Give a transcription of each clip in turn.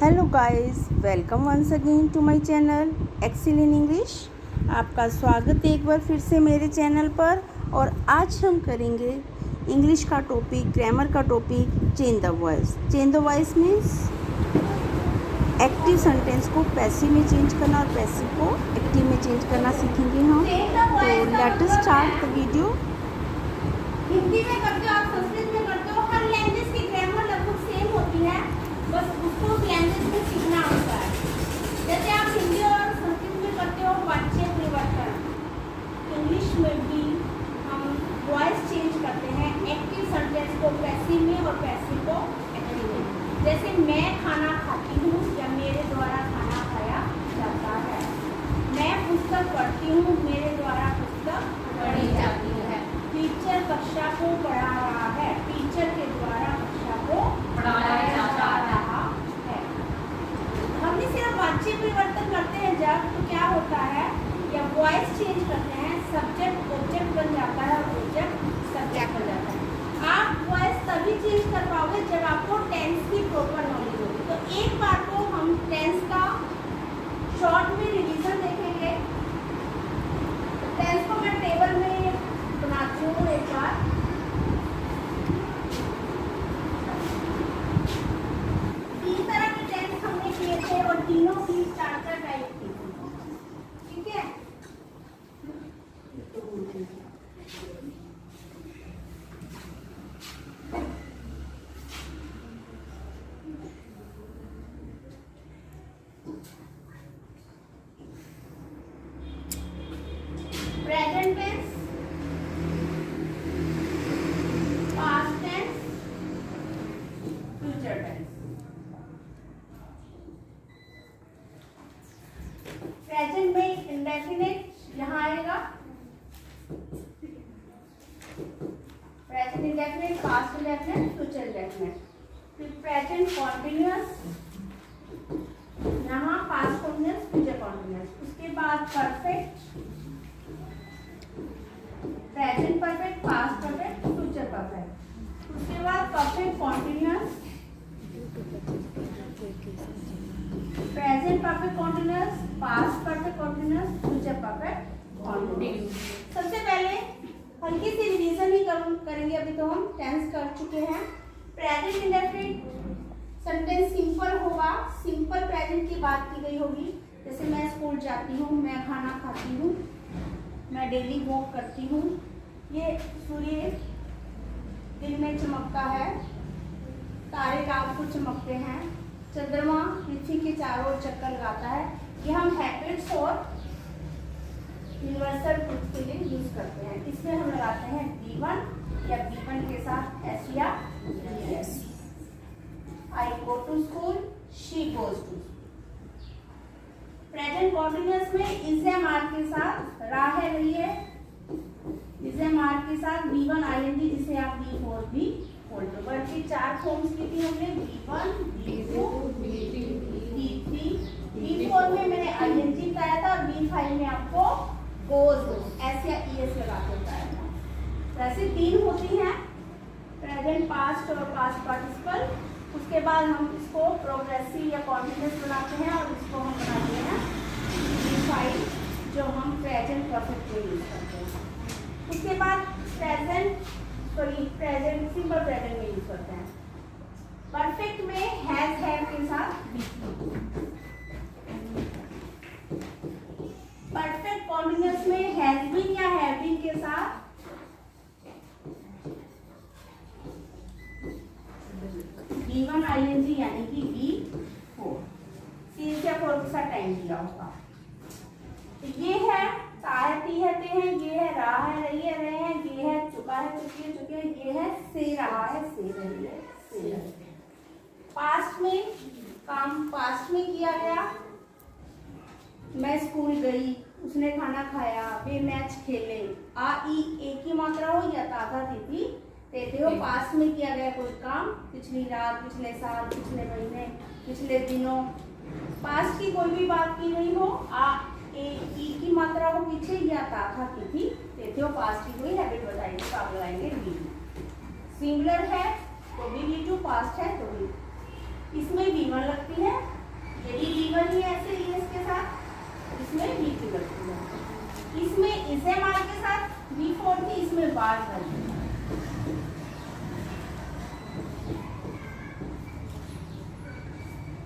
Hello guys, welcome once again to my channel Excel in English. आपका स्वागत है एक बार फिर से मेरे चैनल पर। और आज हम करेंगे इंग्लिश का टॉपिक, ग्रामर का topic, change the voice. Change the voice means active sentence को पैसिव में चेंज करना और पैसिव को एक्टिव में चेंज करना सीखेंगे हम। तो let us start the video. Hindi में करते हो आप, संस्कृत में करते हो, हर लैंग्वेज की ग्रामर लगभग सेम होती है, बस उसको लैंग्वेज में सीखना होता है। जैसे आप हिंदी और संस्कृत में करते हो वाच्य परिवर्तन, इंग्लिश में भी हम वॉइस चेंज करते हैं एक्टिव सेंटेंस को पैसिव में और पैसिव को एक्टिव में। जैसे मैं खाना खाती हूँ या मेरे द्वारा खाना खाया जाता है। मैं पुस्तक पढ़ती हूँ, मेरे द्वारा पुस्तक पढ़ी जाती है। टीचर कक्षा को पढ़ा रहा है, टीचर के द्वारा कक्षा को पढ़ाया जा रहा है। हमने सिर्फ वाच्य परिवर्तन करते हैं जब, तो क्या होता है, या वॉइस चेंज करते हैं, सब्जेक्ट ऑब्जेक्ट बन जाता है और ऑब्जेक्ट सब्जेक्ट बन जाता है। आप वॉइस तभी चेंज कर पाओगे जब आपको टेंस की प्रॉपर नॉलेज होगी। तो एक बार को हम टेंस का शॉर्ट में रिवीजन देखेंगे। टेंस को मैं टेबल में बनाती हूँ एक बार। तीन तरह के टेंस हमने किए थे और तीनों की चार टाइप की थी, ठीक है। Present tense, past tense, future tense. Present में इंडेफिनिट यहाँ आएगा, present indefinite, past indefinite, future indefinite. फिर प्रेजेंट कॉन्टिन्यूअस, यहाँ पास्ट कॉन्टिन्यूअस, फ्यूचर कॉन्टिन्यूअस। उसके बाद perfect, present perfect, past perfect, future perfect. उसके बाद perfect continuous, present perfect continuous, past perfect continuous, future perfect continuous. सबसे पहले हल्की सी रिवीजन ही करेंगे। अभी तो हम टेंस कर चुके हैं। प्रेजेंट इंडेफिनिट सेंटेंस सिंपल होगा, सिंपल प्रेजेंट की बात की गई होगी। जैसे मैं स्कूल जाती हूँ, मैं खाना खाती हूँ, मैं डेली वॉक करती हूँ, ये सूर्य दिन में चमकता है, तारे रात को चमकते हैं, चंद्रमा पृथ्वी के चारों ओर चक्कर लगाता है। ये हम हैबिट्स और यूनिवर्सल ट्रूथ के लिए यूज करते हैं। इसमें हम लगाते हैं B1 या B1 के साथ S या ES। I go to school, she goes to school। Present continuous में इज एम आर के साथ रहा है, रही है, इज एम आर के साथ B1 ING, जिसे आप B4 भी बोलते हो। वर्ड की चार फॉर्म्स की थी हमने, B1, B2, B3। B4 में मैंने ING बताया था और B5 में आपको गोज S या ES लगा के बताया था। वैसे तीन होती हैं, प्रेजेंट, पास्ट और पास्ट पार्टिसिपल। उसके बाद हम इसको प्रोग्रेसिव या कॉन्टिन्यूअस बनाते हैं और इसको हम बनाते हैं B5, जो हम प्रेजेंट परफेक्ट में यूज करते हैं। उसके बाद प्रेजेंट सिंपल प्रेजेंट में यूज करते हैं। परफेक्ट में हैज हैव के साथ परफेक्ट कॉन्टिन्यूअस में हैज बीन या हैव बीन के साथ B1 ING यानी कि B4, 3 या 4 के साथ टाइम दिया होगा। तो ये है ताहती हते हैं, ये है रहा है, रही है, रहे हैं, ये है चुका है, चुकी है, चुके हैं, ये है से रहा है, से रही है, से रही है। पास्ट में काम पास्ट में किया गया, मैं स्कूल गई, उसने खाना खाया, वे मैच खेले। आ ई एक ही मात्रा हो या ताता तिथि देते हो। पास्ट में किया गया कोई काम, पिछली रात, पिछले साल, पिछले महीने, पिछले दिनों, पास्ट की कोई भी बात की गई हो, आ ए ई की मात्रा हो पीछे या ताता तिथि देते हो। पास्ट की कोई हैबिट बताएंगे तो आप लगाएंगे बी। सिंगुलर है तो भी B2, पास्ट है तो भी। इसमें B1 लगती है, इसे मार के साथ V4 थी, इसमें बाज बनी।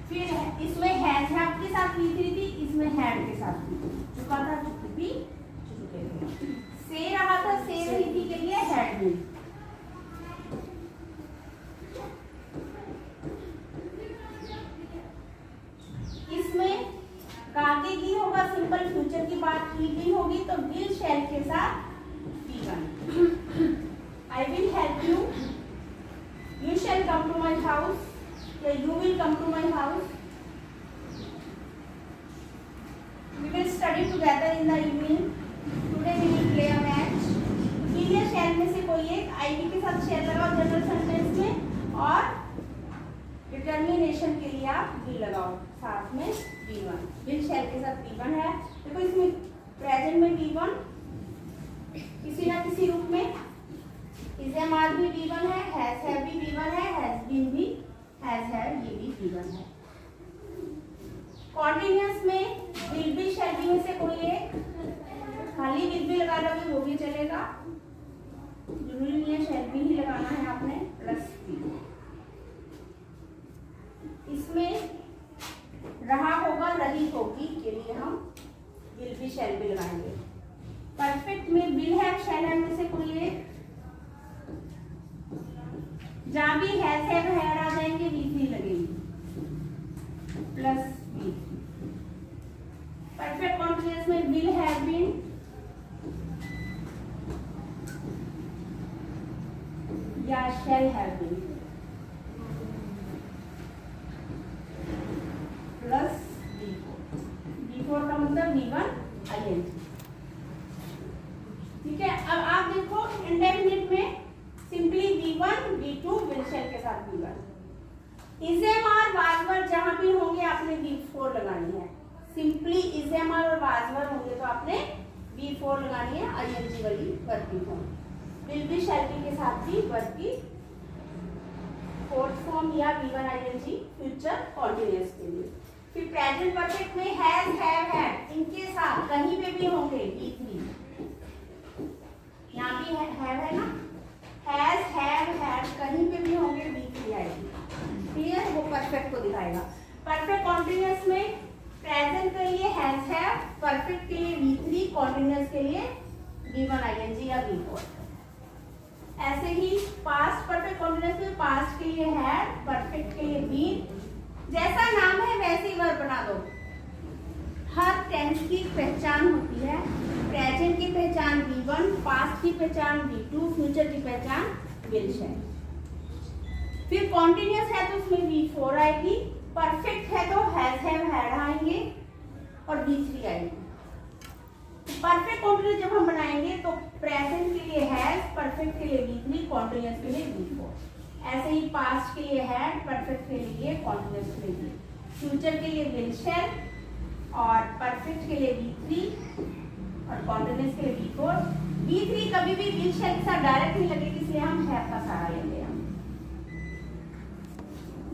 फिर इसमें हैज हैव के साथ V3 थी, इसमें हैड के साथ चुका था, चुकी से रहा था, से रही थी के लिए हैड भी। इसमें आगे की होगा सिंपल फ्यूचर की बात की गई होगी तो विल शैल के साथ V1। I will help you, you shall come to my house या you will come to my house, we will study together in the evening, today we will play a match. Will या shall में से कोई एक ivy के साथ शैल लगाओ general sentence में, और डिटर्मिनेशन के लिए आप विल लगाओ साथ में V1। विल शैल के साथ V1 है। देखो इसमें प्रेजेंट में V1 किसी ना किसी रूप में, इज एम आर भी V1 है, हैज हैव भी V1 है, हैज बीन भी, हैज हैव ये भी V1 है। कॉन्टिन्यूअस में विल बी शैल बी में से कोई एक, खाली विल बी लगा लोगे वो भी चलेगा, जरूरी नहीं है शैल बी ही लगाना है आपने, प्लस बी। इसमें रहा होगा रही होगी के लिए हम विल बी शैल बी लगाएंगे। परफेक्ट में विल हैव शैल हैव में से कोई एक, जहां भी हैज हैव हैड आ जाएंगे V3 लगेगी, प्लस V3। परफेक्ट कॉन्टिन्यूअस में विल हैव बीन, या shall have been, plus V4 का मतलब V1 ING। ठीक है, अब आप देखो इंडेफिनिट में सिंपली V1 V2 विल शैल के साथ V1। Is am are was were जहां भी होंगे आपने V4 लगानी है। सिंपली इज एम आर और वाज वर होंगे तो आपने V4 लगानी है, ING वाली वर्ब की form. Will be shall be के साथ भी वर्ब की फोर्थ फॉर्म या V1 ING फ्यूचर कॉन्टिन्यूअस के लिए। फिर प्रेजेंट परफेक्ट में हैज हैव हैड इनके साथ कहीं पे भी होंगे V3। यहाँ भी हैव है ना, हैज हैव हैड कहीं पे भी होंगे V3 आएगी। क्लियर, वो परफेक्ट को दिखाएगा। परफेक्ट कॉन्टिन्यूअस में प्रेजेंट के लिए हैज हैव, परफेक्ट के लिए V3, कॉन्टिन्यूअस के लिए V1 ING या V4। ऐसे ही पास्ट परफेक्ट कॉन्टिन्यूअस में पास्ट के लिए हैड, परफेक्ट के लिए बीन। जैसा नाम है वैसे ही वर्ब बना दो। हर टेंस की पहचान होती है, प्रेजेंट की पहचान V1, पास्ट की पहचान V2, फ्यूचर की पहचान विल शैल। फिर कॉन्टिन्यूअस है तो उसमें V4 आएगी, परफेक्ट है तो हैज हैव हैड आएंगे और V3 आएगी। परफेक्ट कॉन्टिन्यूअस जब हम बनाएंगे तो प्रेजेंट के लिए हैज, परफेक्ट के लिए V3, कॉन्टिन्यूअस के लिए V4। ऐसे ही पास्ट के लिए हैड, परफेक्ट के लिए, कॉन्टिन्यूअस के लिए, फ्यूचर के लिए विल शैल और परफेक्ट के लिए V3 और कॉन्टिन्यूअस के लिए V4। V3 कभी भी विल शैल के साथ डायरेक्ट नहीं लगेगी, इसलिए हम हैव का सहारा लेंगे।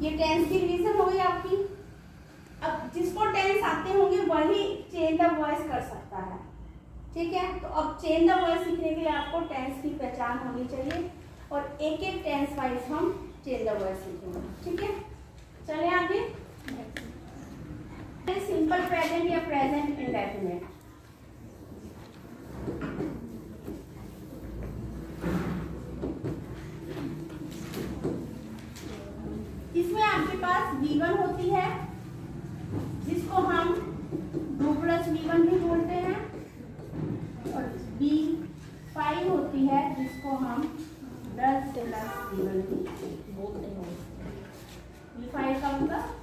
ये टेंस की रिवीजन हो गई आपकी। अब जिसको टेंस आते होंगे वही चेंज द वॉइस कर सकता है। ठीक है, तो अब चेंज द वॉइस सीखने के लिए आपको टेंस की पहचान होनी चाहिए और एक एक टेंस वाइज हम चेंज द वॉइस सीखेंगे। ठीक है, चले आगे। सिंपल प्रेजेंट या प्रेजेंट इंडेफिनिट। इसमें आपके पास V1 होती है जिसको हम 2 + V1 भी बोलते हैं, और V5 होती है जिसको हम 10 + V1 भी बोलते हैं। V5 का मतलब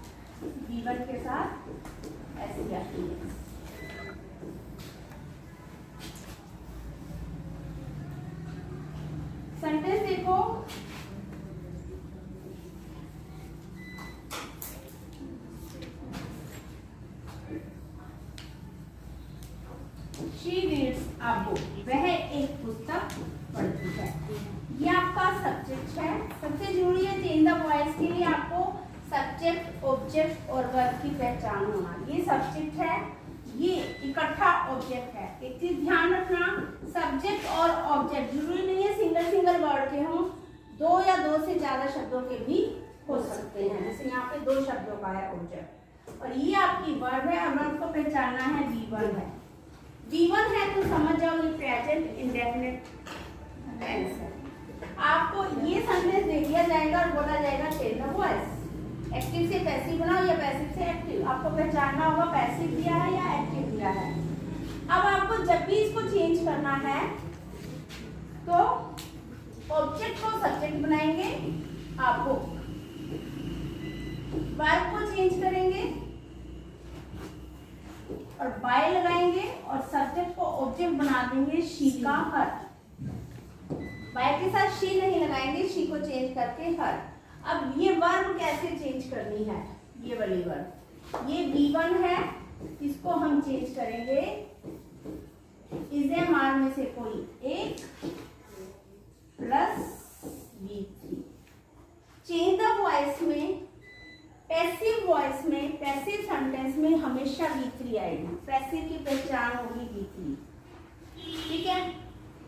V1 के साथ ऐसी आती है। सेंटेंस देखो, शी रीड्स अ बुक, वह एक पुस्तक पढ़ती है। ये आपका सब्जेक्ट है। सबसे जरूरी है चेंज द वॉइस के लिए आपको सब्जेक्ट, ऑब्जेक्ट और वर्ब की पहचान होना। ये सब्जेक्ट है, ये इकट्ठा ऑब्जेक्ट है। एक चीज ध्यान रखना, सब्जेक्ट और ऑब्जेक्ट जरूरी नहीं है सिंगल सिंगल वर्ड के हों, दो या दो से ज्यादा शब्दों के भी हो सकते हैं। जैसे यहाँ पे दो शब्दों का है ऑब्जेक्ट और ये आपकी वर्ब है। अब आपको पहचानना है V1 है। V1 है तो समझ जाओ ये प्रेजेंट इंडेफिनिट टेंस है। आपको ये सेंटेंस दे दिया जाएगा और बोला जाएगा चेंज द वॉइस, एक्टिव से पैसिव बनाओ या पैसिव से एक्टिव। आपको पहचानना होगा पैसिव दिया है या एक्टिव दिया है। अब आपको जब भी इसको चेंज करना है तो ऑब्जेक्ट को सब्जेक्ट बनाएंगे, आपको वर्ब को चेंज करेंगे और बाय लगाएंगे और सब्जेक्ट को ऑब्जेक्ट बना देंगे शी का हर। बाय के साथ शी नहीं लगाएंगे, शी को चेंज करके हर। अब ये वर्ब कैसे चेंज करनी है, ये वाली वर्ब, ये V1 है, इसको हम चेंज करेंगे इज एम आर में से कोई एक plus V3। Change the voice में, पैसिव वॉइस में, पैसिव सेंटेंस में हमेशा V3 आएगी। पैसिव की पहचान होगी V3, ठीक है।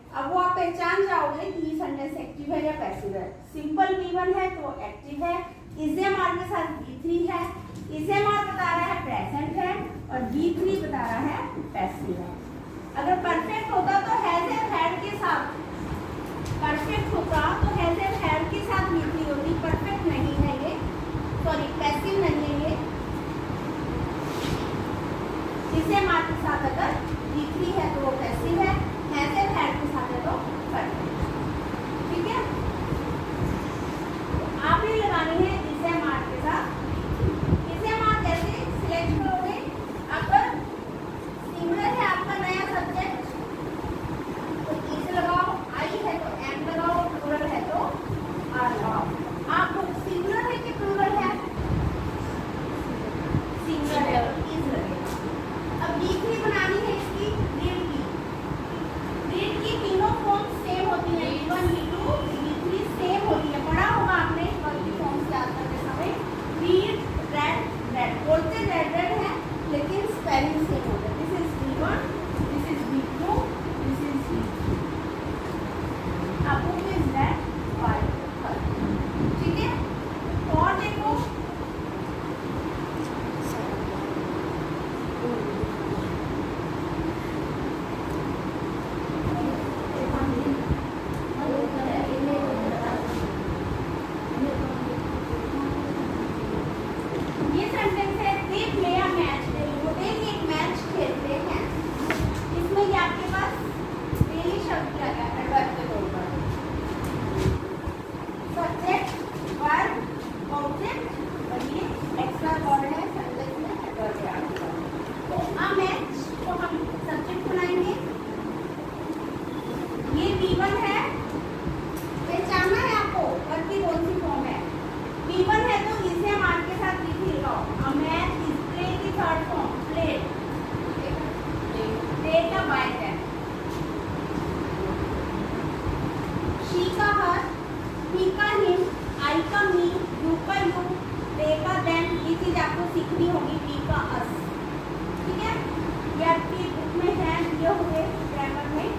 अब वो आप पहचान जाओगे कि ये सेंटेंस एक्टिव है या पैसिव है। सिंपल V1 है तो एक्टिव है, इज एम आर के साथ V3 है। इज एम आर बता रहा है प्रेजेंट है और V3 बता रहा है पैसिव है। अगर परफेक्ट होता तो हैज एंड हैड के साथ, परफेक्ट होता तो हैज एंड हैड के साथ V3 होती। परफेक्ट नहीं है ये, सॉरी पैसिव नहीं है ये। इज एम आर के साथ अगर V3 है तो वो पैसिव है, हैज एंड हैड के साथ है तो परफेक्ट, ठीक है। आपने लगानी है इज एम आर के साथ। इज एम आर कैसे सिलेक्ट करोगे, अगर सिंगुलर है आपका नया सब्जेक्ट तो इज लगाओ, आई है तो एम लगाओ, प्लूरल है तो आर लगाओ। आप सिंगुलर है कि प्लूरल है, सिंगुलर है तो इज लगेगा। अब V3 बनानी है इसकी रीड की। रीड की तीनों फॉर्म सेम होती है, V1 V2 V3 सेम होती है। पढ़ा होगा आपने वर्ब फॉर्म से याद करते समय। रीड, रेड, रेड बोलते रेड रेड है लेकिन स्पेलिंग सेम होता है। This is V1, this is V2, this is V3। आपको इज रेड वाइट, ठीक है। और देखो ये सेंटेंस है दे प्ले अ मैच, वो डेली एक मैच खेलते हैं। इसमें ये आपके पास डेली शब्द दिया गया है वर्ब के तौर पर। सब्जेक्ट, वर्ब, ऑब्जेक्ट और ये एक्स्ट्रा वर्ड है सेंटेंस में वर्ब है आपका। तो अ मैच को हम सब्जेक्ट बनाएंगे। ये V1 है, पहचानना है आपको वर्ब की कौन सी फॉर्म है। V1 है तो इसे मान के साथ V3 लगाओ। अ मैच इज प्ले की थर्ड फॉर्म प्लेड, प्ले का बाय है। शी का हर, ही का हिम, आई का मी, यू का यू, दे का देम। ये चीज आपको सीखनी होगी। वी का अस, ठीक है। ये आपकी बुक में है, दिए हुए ग्रामर में,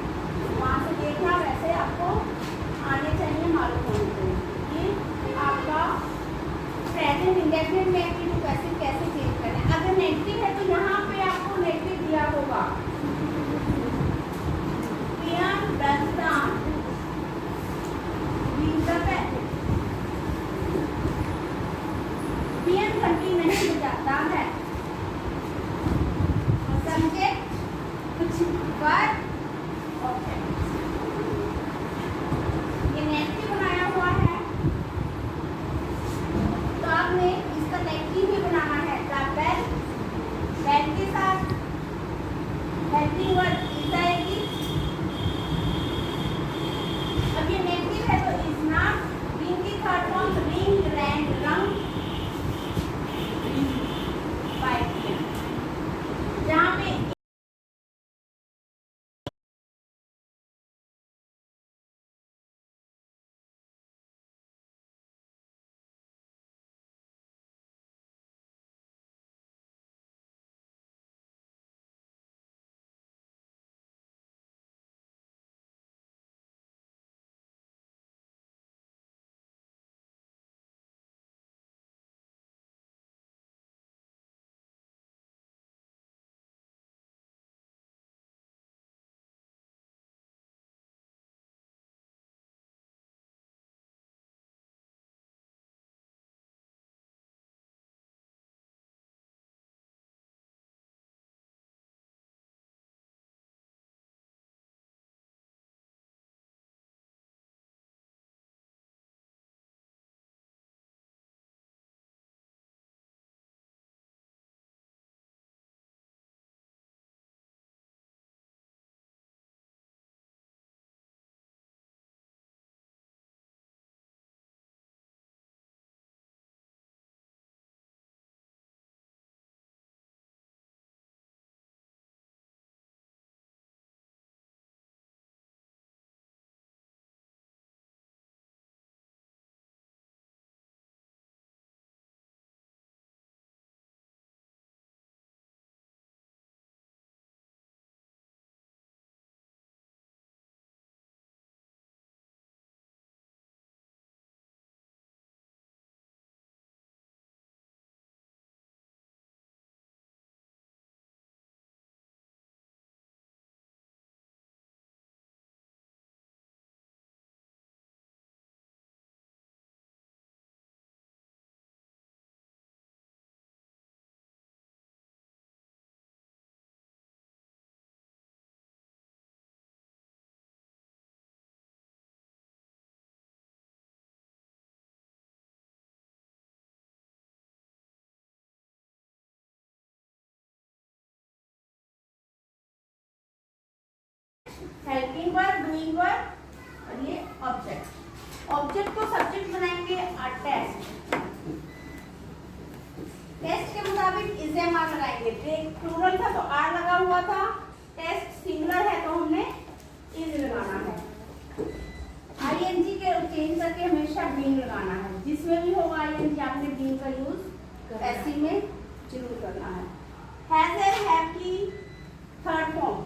वहां से देखना। वैसे आपको आने चाहिए, मालूम होने चाहिए। ये आपका प्रेजेंट इंडेफिनिट में एक्टिव टू पैसिव कैसे चेंज करें। अगर नेगेटिव है तो यहाँ पे आपको नेगेटिव दिया होगा। Priyan does not read the packet। Priyan घंटी नहीं बजाता है। सब्जेक्ट, कुछ वर्ब, ऑब्जेक्ट। ये नेगेटिव बनाया हुआ है तो आपने इसका नेगेटिव भी बनाना है। द बेल, बेल के साथ हेल्पिंग वर्ड इज आएगी। अब ये नेगेटिव है तो इज नॉट। रिंग की थर्ड फॉर्म रिंग, रैंग, रंग, बाय। जहाँ पे हेल्पिंग वर्ब, डूइंग वर्ब और ये ऑब्जेक्ट। ऑब्जेक्ट को सब्जेक्ट बनाएंगे टेस्ट। टेस्ट के मुताबिक इज एम आर लगाएंगे। प्लूरल था तो आर लगा हुआ था, टेस्ट सिंगुलर है तो हमने इज लगाना है। आईएनजी के चेंज करके हमेशा बीइंग लगाना है। जिसमें भी होगा आईएनजी आपने बीइंग का यूज ऐसी में जरूर करना है। हैज हैव की थर्ड फॉर्म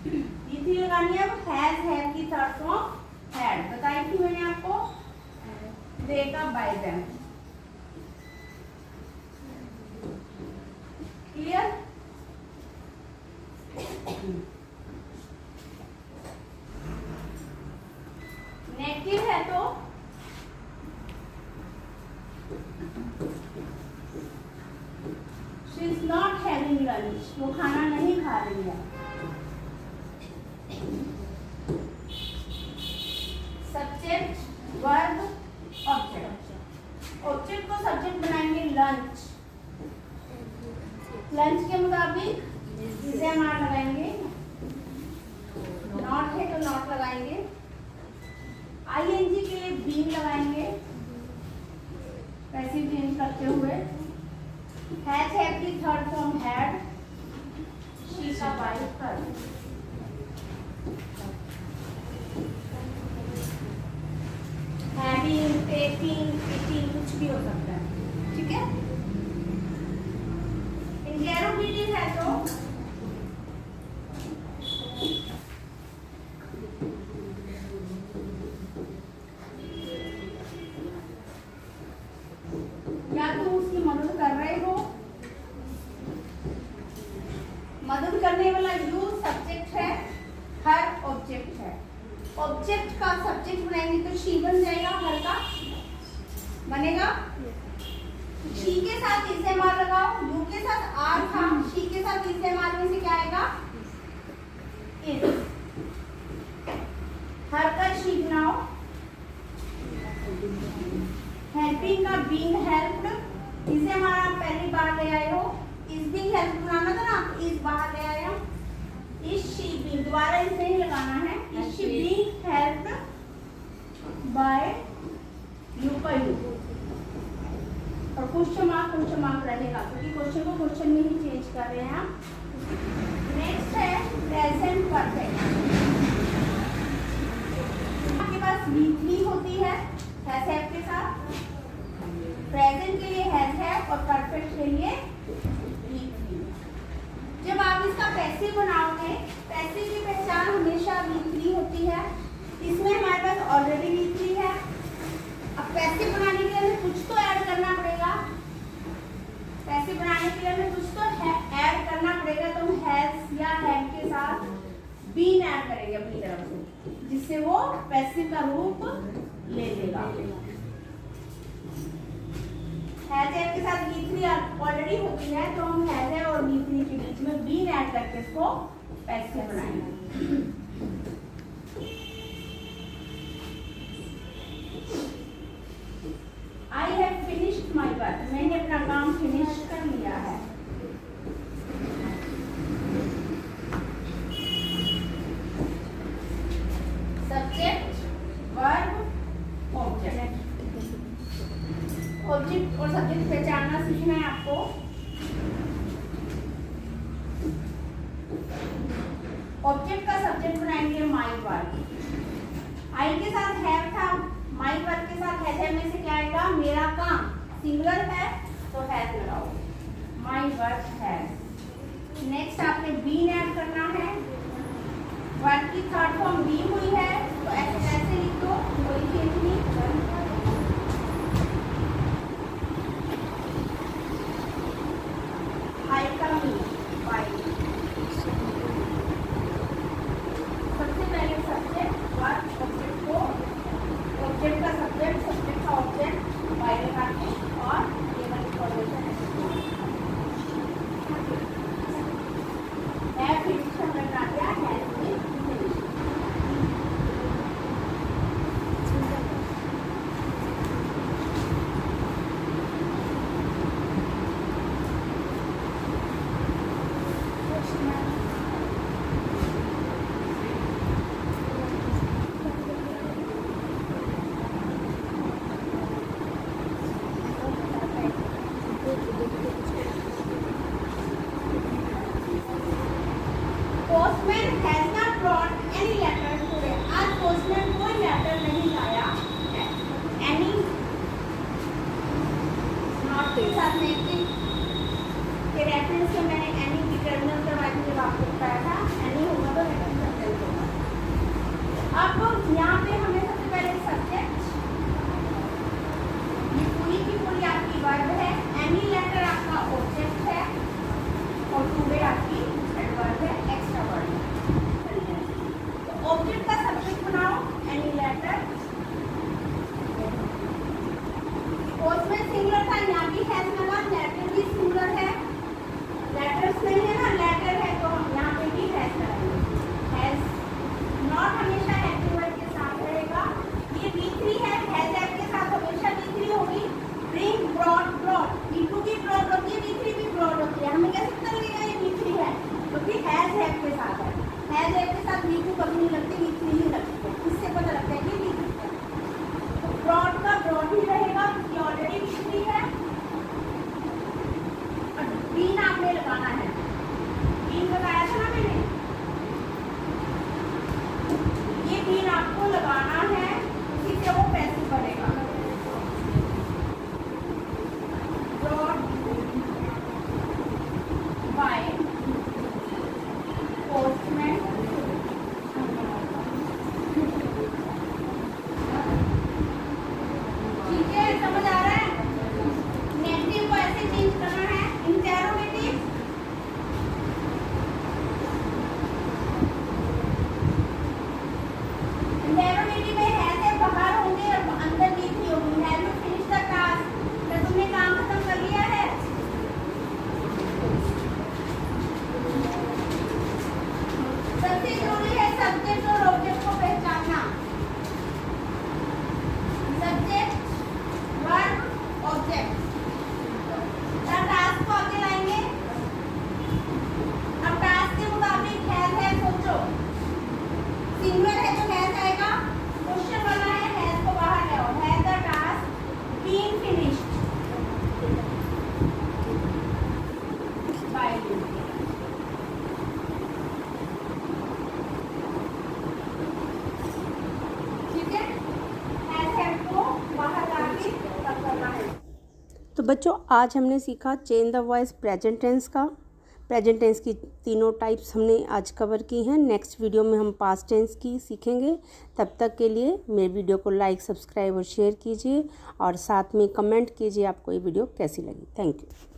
ये थी लगानी है। अब हैज हैव की थर्ड फॉर्म हैड बताई थी मैंने आपको, देखा बाय देम। क्लियर? नेगेटिव है तो she is not having lunch, वो खाना नहीं खा रही है। Subject, verb, object. ऑब्जेक्ट को सब्जेक्ट बनाएंगे लंच। लंच के मुताबिक इज एम आर लगाएंगे, नॉट है तो नॉट लगाएंगे। आईएनजी के लिए बीइंग लगाएंगे पैसिव चेंज करते हुए। हैज हैव की थर्ड फॉर्म हैड, शी का वाइफ हर। हैविंग, टेकिंग, ईटिंग कुछ भी हो सकता है, ठीक है। इंटेरोगेटिव है तो या तो उसकी मदद कर रहे हो, मदद करने वाला यू सब्जेक्ट है, हर ऑब्जेक्ट है। ऑब्जेक्ट का सब्जेक्ट बनाएंगे तो शी बन जाएगा, हर का बनेगा। शी के साथ इज एम आर लगाओ, यू के साथ आर था, शी के साथ इज एम आर में से क्या आएगा इज। हर का शी बनाओ। हेल्पिंग का being helped, is am are आप पहली बार ले आए हो, इज बीइंग हेल्प बनाना था ना, इज बाहर ले आए हो। इज शी बीइंग, दोबारा इज नहीं लगाना है। Is she being helped bye you का यू, और क्वेश्चन मार्क रहेगा क्योंकि क्वेश्चन को क्वेश्चन में ही चेंज कर रहे हैं आप। नेक्स्ट है प्रेजेंट परफेक्ट। आपके पास V3 होती है हैज हैव के साथ। प्रेजेंट के लिए हैज हैव और परफेक्ट के लिए V3। जब आप इसका पैसिव बनाओगे, पैसिव की पहचान हमेशा V3 होती है। इसमें हमारे पास ऑलरेडी V3 है। अब पैसिव बनाने के लिए हमें कुछ तो ऐड करना पड़ेगा। पैसिव बनाने के लिए हमें कुछ तो ऐड करना पड़ेगा, तो हम हैज या हैव के साथ बीन ऐड करेंगे अपनी तरफ से, जिससे वो पैसिव का रूप ले लेगा। हैज हैव के साथ V3 ऑलरेडी होती है, तो हम हैज हैव और V3 के बीच में बीन ऐड करके इसको पैसिव बनाएंगे। I have finished my work. मैंने अपना काम फिनिश कर लिया है। Subject, verb, object. ऑब्जेक्ट और सब्जेक्ट पहचानना सीखना है आपको। ऑब्जेक्ट का सब्जेक्ट बनाएंगे माई वर्क। आई के साथ हैव था, माई वर्क के साथ हैज में से क्या आएगा मेरा काम। सिंगुलर है तो हैज लगाओ, माई वर्क हैज। नेक्स्ट आपने बीन ऐड करना है। वर्क की थर्ड फॉर्म बी हुई है तो ऐसे लिख दो, कोई चेंज नहीं। आई का मी वाई। सबसे पहले सब्जेक्ट, वर्क, ऑब्जेक्ट को, ऑब्जेक्ट का सब्जेक्ट, सब्जेक्ट का ऑब्जेक्ट वाई लगा के और ये वाली फॉर्मेशन है। फिनिश हमने बना दिया, हैज बीन फिनिश्ड। रेफरेंस से मैंने एनी की टर्मिनल करवाई थी जब आपको बताया था, एनी होगा तो रेफरेंस सेंटेंस होगा। अब यहाँ पे हमें सबसे पहले सब्जेक्ट, ये पूरी की पूरी आपकी वर्ब है, एनी लेटर आपका ऑब्जेक्ट है और टुडे आपकी एडवर्ब है, एक्स्ट्रा वर्ब है। तो ऑब्जेक्ट का सब्जेक्ट बनाओ एनी लेटर, उसमें सिंगुलर था, यहाँ भी हैज लगा, लेटर भी सिंगुलर है, लेटर्स नहीं है ना, लेटर है तो हम यहाँ पे भी हैज लगाएंगे। हैज नॉट हमेशा हेल्पिंग वर्ब के साथ रहेगा। ये V3 है, हैज एफ के साथ हमेशा V3 होगी। ब्रिंग, ब्रॉट, ब्रॉट, V2 भी ब्रॉट होती है, V3 भी ब्रॉट होती है। हमें कैसे पता लगेगा ये V3 है? क्योंकि हैज एफ के साथ है, हैज एफ के साथ V2 कभी नहीं लगती, V3 ही लगती है, इससे पता लगता है कि V3 है। तो ब्रॉट का ब्रॉट ही रहेगा, ये ऑलरेडी V3 है। और बीन आपने लगाना है, बीन लगाया था ना मैंने, ये बीन आपको लगाना है, उसी से वो पैसिव बनेगा। ब्रॉट बाय पोस्टमैन, ठीक है, समझ आ रहा है? नेगेटिव को ऐसे चेंज करना है, इंटेरोगेटिव, इंटेरोगेटिव में हैज है बाहर होंगे और अंदर V3 होगी। Have you finish the task, क्या तुमने काम खत्म कर लिया है? सबसे जरूरी है सब्जेक्ट और ऑब्जेक्ट को पहचानना। Subject, verb, object. टास्क को आगे लाएंगे। अब टास्क के मुताबिक है सोचो, सिंगुलर है तो हैज आएगा, क्वेश्चन वाला है हैज को बाहर ले आओ, has the task been finished by you. ठीक है, हैज को बाहर लाके तब करना है। तो बच्चों आज हमने सीखा change the voice present tense का। प्रेजेंट टेंस की तीनों टाइप्स हमने आज कवर की हैं। नेक्स्ट वीडियो में हम पास्ट टेंस की सीखेंगे। तब तक के लिए मेरे वीडियो को लाइक, सब्सक्राइब और शेयर कीजिए और साथ में कमेंट कीजिए आपको ये वीडियो कैसी लगी। Thank you.